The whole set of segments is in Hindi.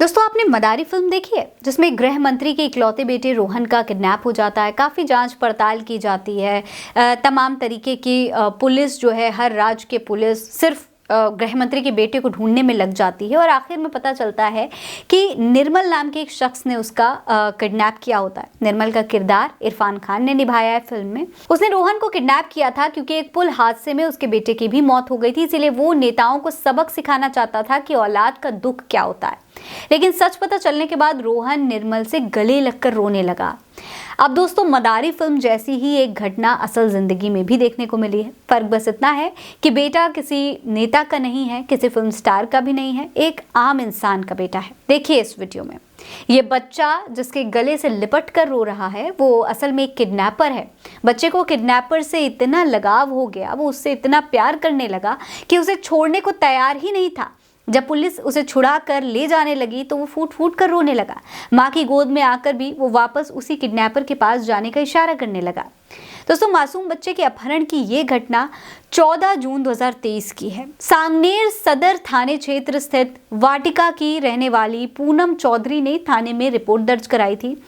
दोस्तों, आपने मदारी फिल्म देखी है जिसमें गृह मंत्री के इकलौते बेटे रोहन का किडनैप हो जाता है। काफ़ी जांच पड़ताल की जाती है। तमाम तरीके की पुलिस जो है, हर राज्य के पुलिस सिर्फ गृह मंत्री के बेटे को ढूंढने में लग जाती है और आखिर में पता चलता है कि निर्मल नाम के एक शख्स ने उसका किडनैप किया होता है। निर्मल का किरदार इरफान खान ने निभाया है फिल्म में। उसने रोहन को किडनैप किया था क्योंकि एक पुल हादसे में उसके बेटे की भी मौत हो गई थी, इसीलिए वो नेताओं को सबक सिखाना चाहता था कि औलाद का दुख क्या होता है। लेकिन सच पता चलने के बाद रोहन निर्मल से गले लगकर रोने लगा। अब दोस्तों, मदारी फिल्म जैसी ही एक घटना असल जिंदगी में भी देखने को मिली है। फर्क बस इतना है कि बेटा किसी नेता का नहीं है, किसी फिल्म स्टार का भी नहीं है, एक आम इंसान का बेटा है। देखिए इस वीडियो में ये बच्चा जिसके गले से लिपट कर रो रहा है, वो असल में एक किडनैपर है। बच्चे को किडनैपर से इतना लगाव हो गया, वो उससे इतना प्यार करने लगा कि उसे छोड़ने को तैयार ही नहीं था। जब पुलिस उसे छुड़ा कर ले जाने लगी तो वो फूट फूट कर रोने लगा। माँ की गोद में आकर भी वो वापस उसी किडनैपर के पास जाने का इशारा करने लगा। दोस्तों, मासूम बच्चे के अपहरण की ये घटना 14 जून 2023 की है। सांगनेर सदर थाने क्षेत्र स्थित वाटिका की रहने वाली पूनम चौधरी ने थाने में रिपोर्ट दर्ज कराई थी।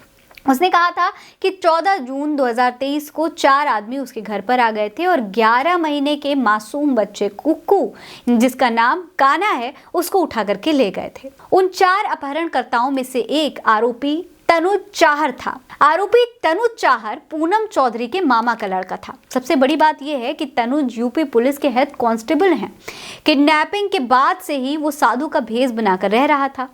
उसने कहा था कि 14 जून 2023 को 4 आदमी उसके घर पर आ गए थे और 11 महीने के मासूम बच्चे कुक्कू, जिसका नाम काना है, उसको उठा करके ले गए थे। उन 4 अपहरणकर्ताओं में से एक आरोपी तनुज चाहर था। आरोपी तनुज चाहर पूनम चौधरी के मामा का लड़का था। सबसे बड़ी बात यह है कि तनुज यूपी पुलिस के हेड कांस्टेबल हैं। किडनैपिंग के बाद से ही वो साधु का भेष बनाकर रह रहा था।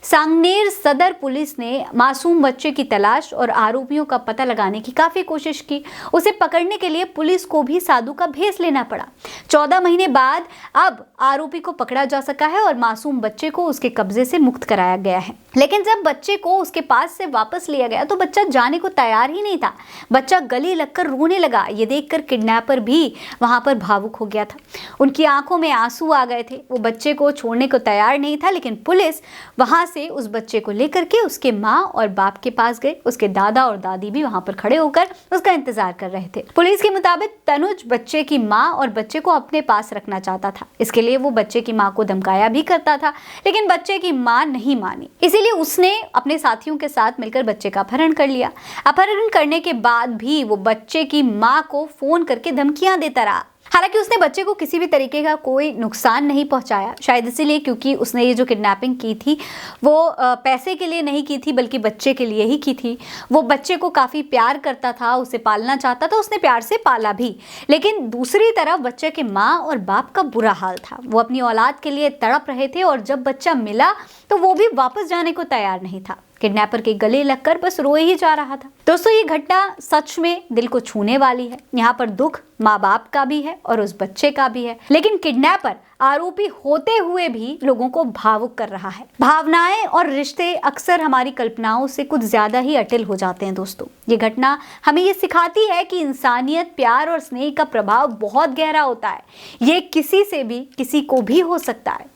सांगनेर सदर पुलिस ने मासूम बच्चे की तलाश और आरोपियों का पता लगाने की काफी कोशिश की। उसे पकड़ने के लिए पुलिस को भी साधु का भेष लेना पड़ा। 14 महीने बाद अब आरोपी को पकड़ा जा सका है और मासूम बच्चे को उसके कब्जे से मुक्त कराया गया है। लेकिन जब बच्चे को उसके पास से वापस लिया गया तो बच्चा जाने को तैयार ही नहीं था। बच्चा गले लगकर रोने लगा। ये देखकर किडनैपर भी वहां पर भावुक हो गया था। उनकी आंखों में आंसू आ गए थे। वो बच्चे को छोड़ने को तैयार नहीं था, लेकिन पुलिस वहां से उस बच्चे को लेकर के उसके माँ और बाप के पास गए। उसके दादा और दादी भी वहां पर खड़े होकर उसका इंतजार कर रहे थे। पुलिस के मुताबिक तनुज बच्चे की माँ और बच्चे को अपने पास रखना चाहता था। इसके लिए वो बच्चे की माँ को धमकाया भी करता था, लेकिन बच्चे की माँ नहीं मानी। इसीलिए उसने अपने साथियों के साथ मिलकर बच्चे का अपहरण कर लिया। अपहरण करने के बाद भी वो बच्चे की माँ को फोन करके धमकियां देता रहा। हालांकि उसने बच्चे को किसी भी तरीके का कोई नुकसान नहीं पहुंचाया, शायद इसीलिए क्योंकि उसने ये जो किडनैपिंग की थी वो पैसे के लिए नहीं की थी, बल्कि बच्चे के लिए ही की थी। वो बच्चे को काफ़ी प्यार करता था, उसे पालना चाहता था, उसने प्यार से पाला भी। लेकिन दूसरी तरफ बच्चे के माँ और बाप का बुरा हाल था। वो अपनी औलाद के लिए तड़प रहे थे और जब बच्चा मिला तो वो भी वापस जाने को तैयार नहीं था। किडनैपर के गले लगकर बस रोए ही जा रहा था। दोस्तों, ये घटना सच में दिल को छूने वाली है। यहाँ पर दुख माँ बाप का भी है और उस बच्चे का भी है, लेकिन किडनैपर आरोपी होते हुए भी लोगों को भावुक कर रहा है। भावनाएं और रिश्ते अक्सर हमारी कल्पनाओं से कुछ ज्यादा ही अटल हो जाते हैं। दोस्तों, ये घटना हमें ये सिखाती है कि इंसानियत, प्यार और स्नेह का प्रभाव बहुत गहरा होता है। ये किसी से भी, किसी को भी हो सकता है।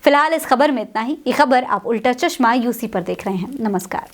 फिलहाल इस खबर में इतना ही। ये खबर आप उल्टा चश्मा यूसी पर देख रहे हैं। नमस्कार।